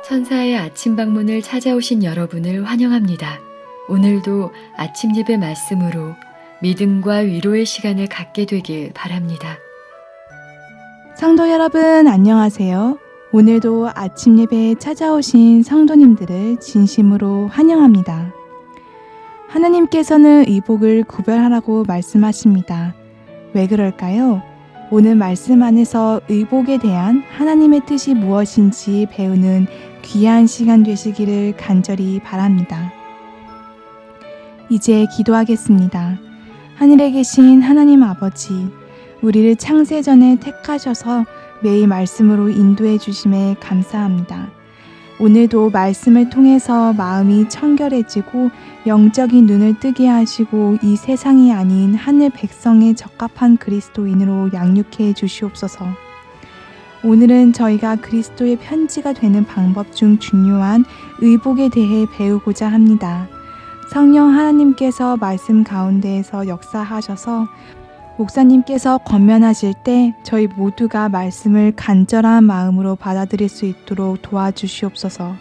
천사의 아침 방문을 찾아오신 여러분을 환영합니다. 오늘도 아침 예배 말씀으로 믿음과 위로의 시간을 갖게 되길 바랍니다. 성도 여러분 안녕하세요. 오늘도 아침 예배에 찾아오신 성도님들을 진심으로 환영합니다. 하나님께서는 의복을 구별하라고 말씀하십니다. 왜 그럴까요? 오늘 말씀 안에서 의복에 대한 하나님의 뜻이 무엇인지 배우는 귀한 시간 되시기를 간절히 바랍니다. 이제 기도하겠습니다. 하늘에 계신 하나님 아버지, 우리를 창세전에 택하셔서 매일 말씀으로 인도해 주심에 감사합니다. 오늘도 말씀을 통해서 마음이 청결해지고 영적인 눈을 뜨게 하시고 이 세상이 아닌 하늘 백성에 적합한 그리스도인으로 양육해 주시옵소서. 오늘은 저희가 그리스도의 편지가 되는 방법 중 중요한 의복에 대해 배우고자 합니다. 성령 하나님께서 말씀 가운데에서 역사하셔서 목사님께서 권면하실 때 저희 모두가 말씀을 간절한 마음으로 받아들일 수 있도록 도와주시옵소서.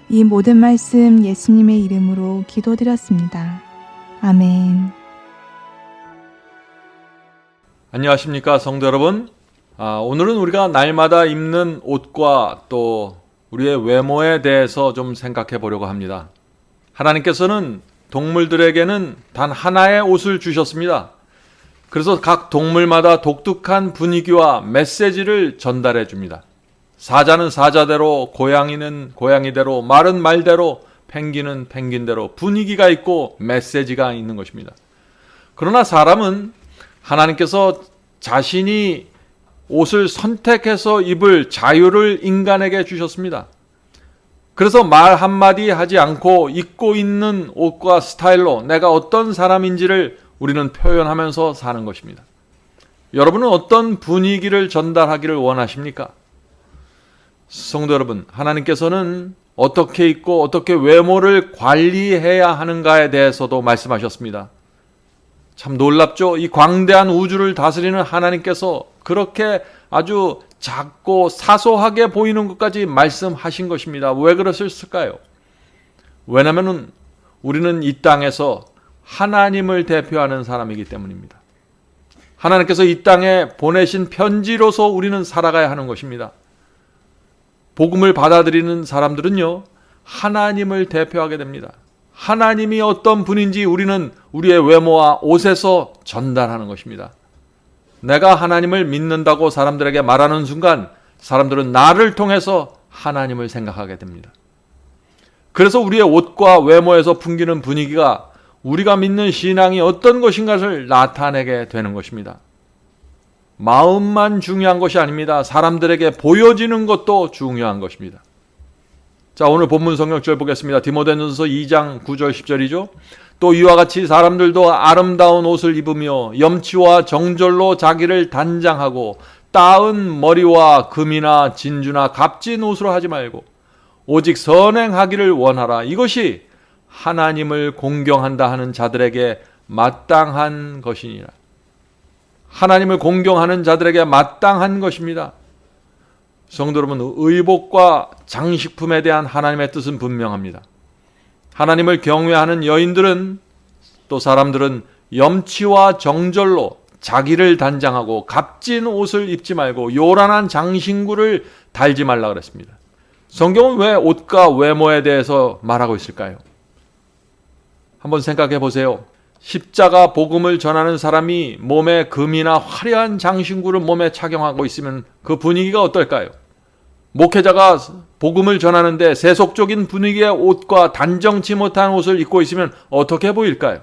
이 모든 말씀 예수님의 이름으로 기도드렸습니다. 아멘. 안녕하십니까 성도 여러분. 오늘은 우리가 날마다 입는 옷과 또 우리의 외모에 대해서 좀 생각해 보려고 합니다. 하나님께서는 동물들에게는 단 하나의 옷을 주셨습니다. 그래서 각 동물마다 독특한 분위기와 메시지를 전달해 줍니다. 사자는 사자대로, 고양이는 고양이대로, 말은 말대로, 펭귄은 펭귄대로 분위기가 있고 메시지가 있는 것입니다. 그러나 사람은 하나님께서 자신이 옷을 선택해서 입을 자유를 인간에게 주셨습니다. 그래서 말 한마디 하지 않고 입고 있는 옷과 스타일로 내가 어떤 사람인지를 우리는 표현하면서 사는 것입니다. 여러분은 어떤 분위기를 전달하기를 원하십니까? 성도 여러분, 하나님께서는 어떻게 입고 어떻게 외모를 관리해야 하는가에 대해서도 말씀하셨습니다. 참 놀랍죠? 이 광대한 우주를 다스리는 하나님께서 그렇게 아주 작고 사소하게 보이는 것까지 말씀하신 것입니다. 왜 그러셨을까요? 왜냐하면 우리는 이 땅에서 하나님을 대표하는 사람이기 때문입니다. 하나님께서 이 땅에 보내신 편지로서 우리는 살아가야 하는 것입니다. 복음을 받아들이는 사람들은요, 하나님을 대표하게 됩니다. 하나님이 어떤 분인지 우리는 우리의 외모와 옷에서 전달하는 것입니다. 내가 하나님을 믿는다고 사람들에게 말하는 순간 사람들은 나를 통해서 하나님을 생각하게 됩니다. 그래서 우리의 옷과 외모에서 풍기는 분위기가 우리가 믿는 신앙이 어떤 것인가를 나타내게 되는 것입니다. 마음만 중요한 것이 아닙니다. 사람들에게 보여지는 것도 중요한 것입니다. 자, 오늘 본문 성경절 보겠습니다. 디모데전서 2장 9절 10절이죠. 또 이와 같이 사람들도 아름다운 옷을 입으며 염치와 정절로 자기를 단장하고 따은 머리와 금이나 진주나 값진 옷으로 하지 말고 오직 선행하기를 원하라. 이것이 하나님을 공경한다 하는 자들에게 마땅한 것이니라. 하나님을 공경하는 자들에게 마땅한 것입니다. 성도 여러분, 의복과 장식품에 대한 하나님의 뜻은 분명합니다. 하나님을 경외하는 여인들은 또 사람들은 염치와 정절로 자기를 단장하고 값진 옷을 입지 말고 요란한 장신구를 달지 말라 그랬습니다. 성경은 왜 옷과 외모에 대해서 말하고 있을까요? 한번 생각해 보세요. 십자가 복음을 전하는 사람이 몸에 금이나 화려한 장신구를 몸에 착용하고 있으면 그 분위기가 어떨까요? 목회자가 복음을 전하는데 세속적인 분위기의 옷과 단정치 못한 옷을 입고 있으면 어떻게 보일까요?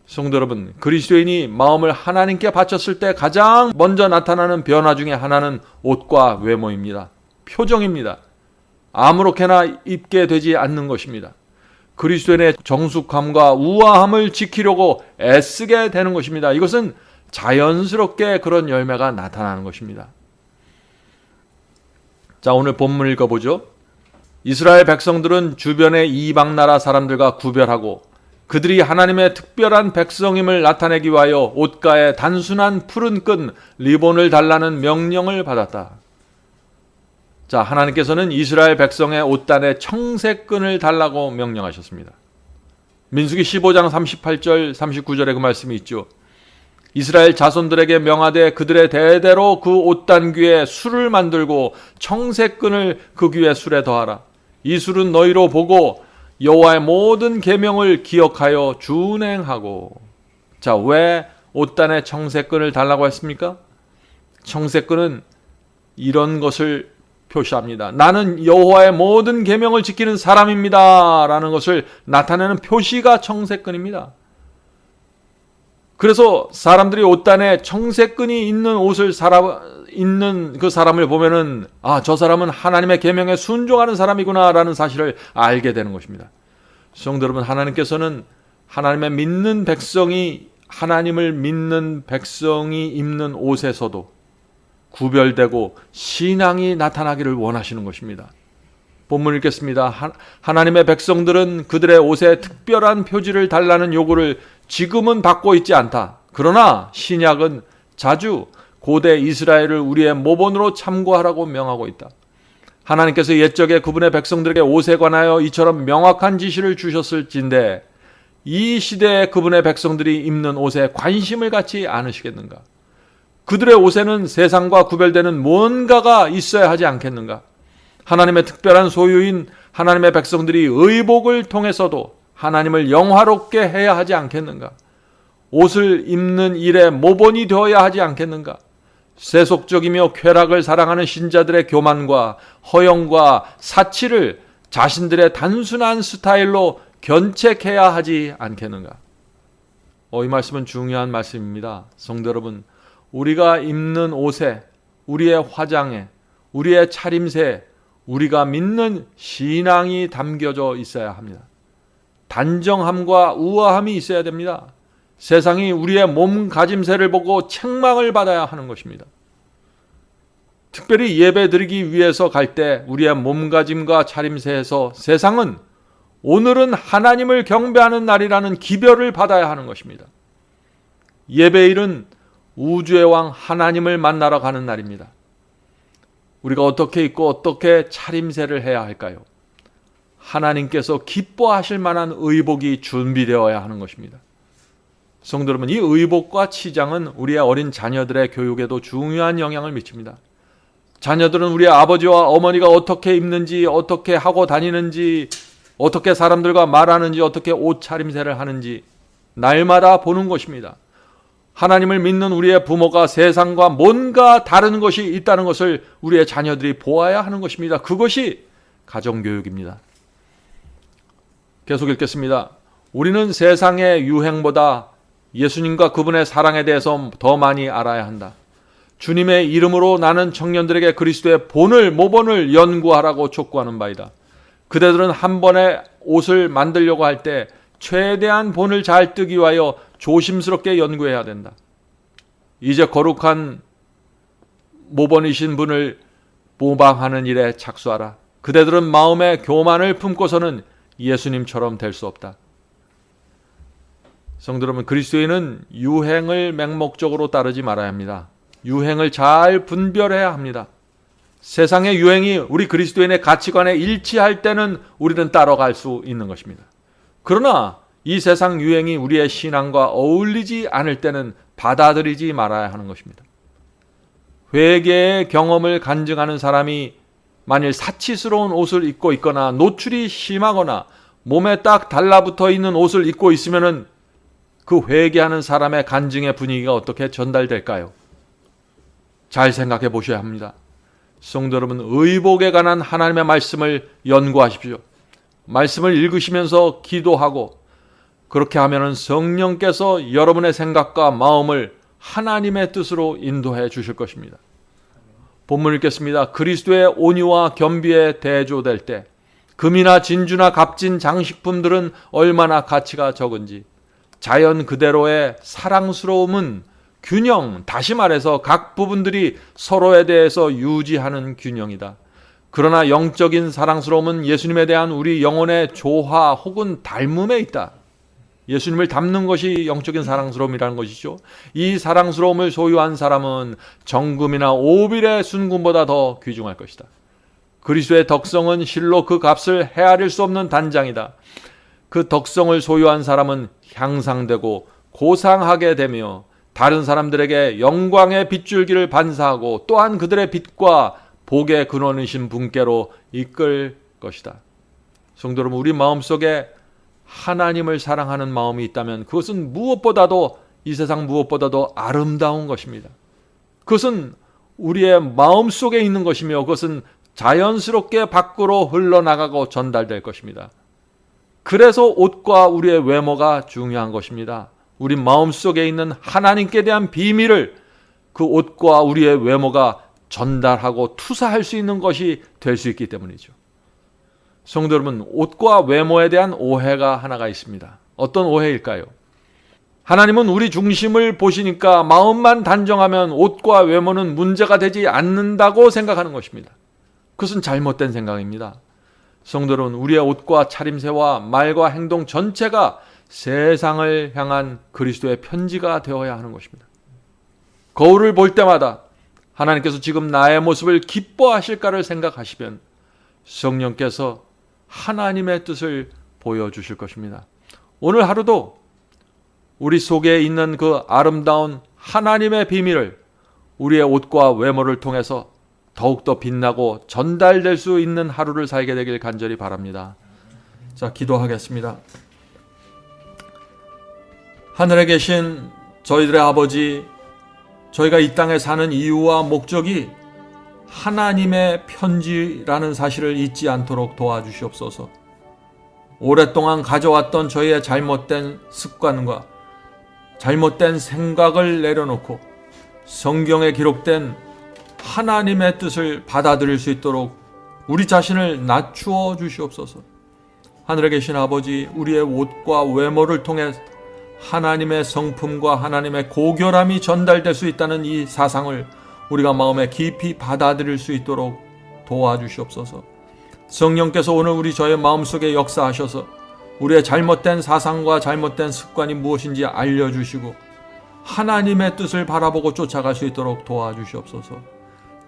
성도 여러분, 그리스도인이 마음을 하나님께 바쳤을 때 가장 먼저 나타나는 변화 중에 하나는 옷과 외모입니다. 표정입니다. 아무렇게나 입게 되지 않는 것입니다. 그리스도인의 정숙함과 우아함을 지키려고 애쓰게 되는 것입니다. 이것은 자연스럽게 그런 열매가 나타나는 것입니다. 자, 오늘 본문 읽어보죠. 이스라엘 백성들은 주변의 이방 나라 사람들과 구별하고 그들이 하나님의 특별한 백성임을 나타내기 위하여 옷가에 단순한 푸른 끈 리본을 달라는 명령을 받았다. 자, 하나님께서는 이스라엘 백성의 옷단에 청색끈을 달라고 명령하셨습니다. 민수기 15장 38절 39절에 그 말씀이 있죠. 이스라엘 자손들에게 명하되 그들의 대대로 그 옷단 귀에 술을 만들고 청색끈을 그 귀에 술에 더하라. 이 술은 너희로 보고 여호와의 모든 계명을 기억하여 준행하고. 자, 왜 옷단에 청색끈을 달라고 했습니까? 청색끈은 이런 것을 표시합니다. 나는 여호와의 모든 계명을 지키는 사람입니다 라는 것을 나타내는 표시가 청색끈입니다. 그래서 사람들이 옷단에 청색끈이 있는 옷을 입는 그 사람을 보면은 저 사람은 하나님의 계명에 순종하는 사람이구나 라는 사실을 알게 되는 것입니다. 성도 여러분, 하나님께서는 하나님의 믿는 백성이, 하나님을 믿는 백성이 입는 옷에서도 구별되고 신앙이 나타나기를 원하시는 것입니다. 본문 읽겠습니다. 하나님의 백성들은 그들의 옷에 특별한 표지를 달라는 요구를 지금은 받고 있지 않다. 그러나 신약은 자주 고대 이스라엘을 우리의 모본으로 참고하라고 명하고 있다. 하나님께서 옛적에 그분의 백성들에게 옷에 관하여 이처럼 명확한 지시를 주셨을진데 이 시대에 그분의 백성들이 입는 옷에 관심을 갖지 않으시겠는가? 그들의 옷에는 세상과 구별되는 뭔가가 있어야 하지 않겠는가? 하나님의 특별한 소유인 하나님의 백성들이 의복을 통해서도 하나님을 영화롭게 해야 하지 않겠는가? 옷을 입는 일에 모본이 되어야 하지 않겠는가? 세속적이며 쾌락을 사랑하는 신자들의 교만과 허영과 사치를 자신들의 단순한 스타일로 견책해야 하지 않겠는가? 이 말씀은 중요한 말씀입니다. 성도 여러분, 우리가 입는 옷에, 우리의 화장에, 우리의 차림새에 우리가 믿는 신앙이 담겨져 있어야 합니다. 단정함과 우아함이 있어야 됩니다. 세상이 우리의 몸가짐새를 보고 책망을 받아야 하는 것입니다. 특별히 예배 드리기 위해서 갈 때 우리의 몸가짐과 차림새에서 세상은 오늘은 하나님을 경배하는 날이라는 기별을 받아야 하는 것입니다. 예배일은 우주의 왕 하나님을 만나러 가는 날입니다. 우리가 어떻게 입고 어떻게 차림새를 해야 할까요? 하나님께서 기뻐하실 만한 의복이 준비되어야 하는 것입니다. 성도 여러분, 이 의복과 치장은 우리의 어린 자녀들의 교육에도 중요한 영향을 미칩니다. 자녀들은 우리의 아버지와 어머니가 어떻게 입는지, 어떻게 하고 다니는지, 어떻게 사람들과 말하는지, 어떻게 옷차림새를 하는지 날마다 보는 것입니다. 하나님을 믿는 우리의 부모가 세상과 뭔가 다른 것이 있다는 것을 우리의 자녀들이 보아야 하는 것입니다. 그것이 가정교육입니다. 계속 읽겠습니다. 우리는 세상의 유행보다 예수님과 그분의 사랑에 대해서 더 많이 알아야 한다. 주님의 이름으로 나는 청년들에게 그리스도의 본을, 모본을 연구하라고 촉구하는 바이다. 그대들은 한 번에 옷을 만들려고 할 때 최대한 본을 잘 뜨기 위하여 조심스럽게 연구해야 된다. 이제 거룩한 모본이신 분을 모방하는 일에 착수하라. 그대들은 마음에 교만을 품고서는 예수님처럼 될 수 없다. 성도 여러분, 그리스도인은 유행을 맹목적으로 따르지 말아야 합니다. 유행을 잘 분별해야 합니다. 세상의 유행이 우리 그리스도인의 가치관에 일치할 때는 우리는 따라갈 수 있는 것입니다. 그러나 이 세상 유행이 우리의 신앙과 어울리지 않을 때는 받아들이지 말아야 하는 것입니다. 회개의 경험을 간증하는 사람이 만일 사치스러운 옷을 입고 있거나 노출이 심하거나 몸에 딱 달라붙어 있는 옷을 입고 있으면은 그 회개하는 사람의 간증의 분위기가 어떻게 전달될까요? 잘 생각해 보셔야 합니다. 성도 여러분, 의복에 관한 하나님의 말씀을 연구하십시오. 말씀을 읽으시면서 기도하고 그렇게 하면은 성령께서 여러분의 생각과 마음을 하나님의 뜻으로 인도해 주실 것입니다. 본문 읽겠습니다. 그리스도의 온유와 겸비에 대조될 때 금이나 진주나 값진 장식품들은 얼마나 가치가 적은지 자연 그대로의 사랑스러움은 균형, 다시 말해서 각 부분들이 서로에 대해서 유지하는 균형이다. 그러나 영적인 사랑스러움은 예수님에 대한 우리 영혼의 조화 혹은 닮음에 있다. 예수님을 닮는 것이 영적인 사랑스러움이라는 것이죠. 이 사랑스러움을 소유한 사람은 정금이나 오빌의 순금보다 더 귀중할 것이다. 그리스도의 덕성은 실로 그 값을 헤아릴 수 없는 단장이다. 그 덕성을 소유한 사람은 향상되고 고상하게 되며 다른 사람들에게 영광의 빗줄기를 반사하고 또한 그들의 빛과 복의 근원이신 분께로 이끌 것이다. 성도 여러분, 우리 마음속에 하나님을 사랑하는 마음이 있다면 그것은 무엇보다도 이 세상 무엇보다도 아름다운 것입니다. 그것은 우리의 마음속에 있는 것이며 그것은 자연스럽게 밖으로 흘러나가고 전달될 것입니다. 그래서 옷과 우리의 외모가 중요한 것입니다. 우리 마음속에 있는 하나님께 대한 비밀을 그 옷과 우리의 외모가 전달하고 투사할 수 있는 것이 될 수 있기 때문이죠. 성도 여러분, 옷과 외모에 대한 오해가 하나가 있습니다. 어떤 오해일까요? 하나님은 우리 중심을 보시니까 마음만 단정하면 옷과 외모는 문제가 되지 않는다고 생각하는 것입니다. 그것은 잘못된 생각입니다. 성도 여러분, 우리의 옷과 차림새와 말과 행동 전체가 세상을 향한 그리스도의 편지가 되어야 하는 것입니다. 거울을 볼 때마다 하나님께서 지금 나의 모습을 기뻐하실까를 생각하시면 성령께서 하나님의 뜻을 보여주실 것입니다. 오늘 하루도 우리 속에 있는 그 아름다운 하나님의 비밀을 우리의 옷과 외모를 통해서 더욱더 빛나고 전달될 수 있는 하루를 살게 되길 간절히 바랍니다. 자, 기도하겠습니다. 하늘에 계신 저희들의 아버지, 저희가 이 땅에 사는 이유와 목적이 하나님의 편지라는 사실을 잊지 않도록 도와주시옵소서. 오랫동안 가져왔던 저희의 잘못된 습관과 잘못된 생각을 내려놓고 성경에 기록된 하나님의 뜻을 받아들일 수 있도록 우리 자신을 낮추어 주시옵소서. 하늘에 계신 아버지, 우리의 옷과 외모를 통해 하나님의 성품과 하나님의 고결함이 전달될 수 있다는 이 사상을 우리가 마음에 깊이 받아들일 수 있도록 도와주시옵소서. 성령께서 오늘 저의 마음속에 역사하셔서 우리의 잘못된 사상과 잘못된 습관이 무엇인지 알려주시고 하나님의 뜻을 바라보고 쫓아갈 수 있도록 도와주시옵소서.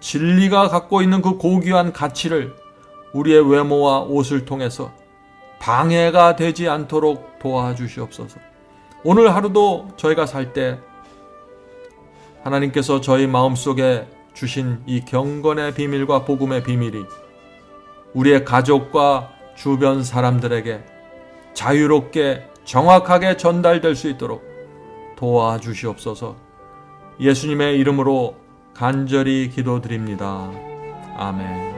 진리가 갖고 있는 그 고귀한 가치를 우리의 외모와 옷을 통해서 방해가 되지 않도록 도와주시옵소서. 오늘 하루도 저희가 살 때 하나님께서 저희 마음속에 주신 이 경건의 비밀과 복음의 비밀이 우리의 가족과 주변 사람들에게 자유롭게 정확하게 전달될 수 있도록 도와주시옵소서. 예수님의 이름으로 간절히 기도드립니다. 아멘.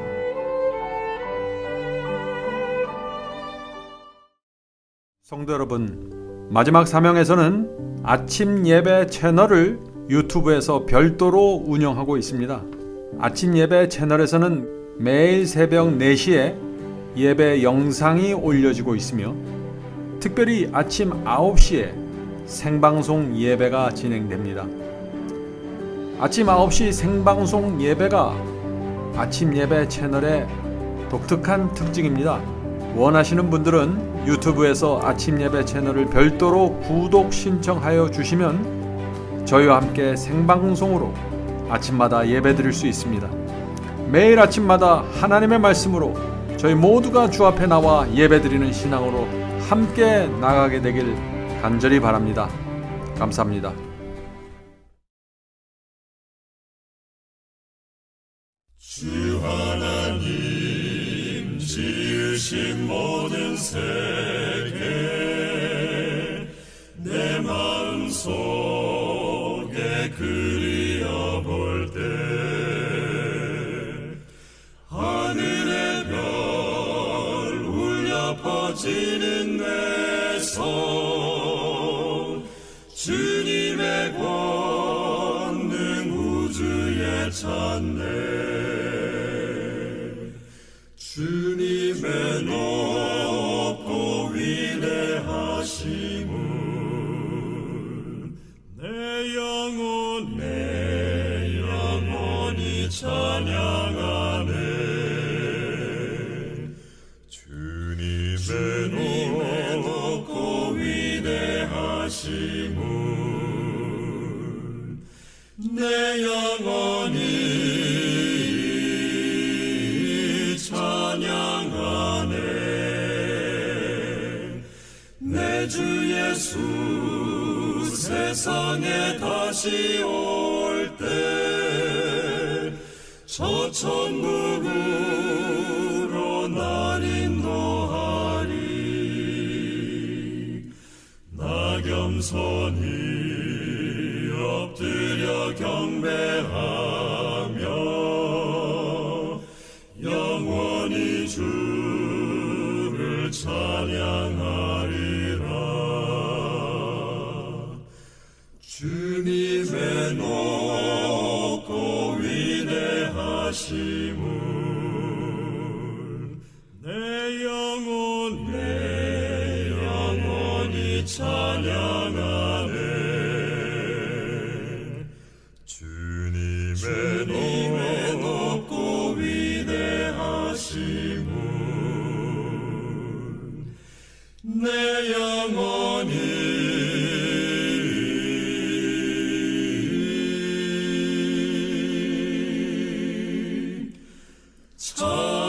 성도 여러분, 마지막 사명에서는 아침 예배 채널을 유튜브에서 별도로 운영하고 있습니다. 아침 예배 채널에서는 매일 새벽 4시에 예배 영상이 올려지고 있으며 특별히 아침 9시에 생방송 예배가 진행됩니다. 아침 9시 생방송 예배가 아침 예배 채널의 독특한 특징입니다. 원하시는 분들은 유튜브에서 아침 예배 채널을 별도로 구독 신청하여 주시면 저희와 함께 생방송으로 아침마다 예배 드릴 수 있습니다. 매일 아침마다 하나님의 말씀으로 저희 모두가 주 앞에 나와 예배 드리는 신앙으로 함께 나가게 되길 간절히 바랍니다. 감사합니다. 주 하나님 지으신 모든 세계 내 마음속에 그리어볼 때 하늘의 별 울려 퍼지는 내 성 주님의 권능 우주에 찬네 주님의 높고 위대하심을 내 영혼이 찬양하네 주님의 높고 위대하심을 내 영혼이 찬양하네 내 주 예수 세상에 다시 올 때 저 천국으로 날 인도하리. 나 겸손히 엎드려 경배하며 영원히 주를 찬양하리라. 주님의 높고 위대하심을 내 영혼이 찬양하네. 주님의 높고 위대하심을 내 영혼이 찬양하네.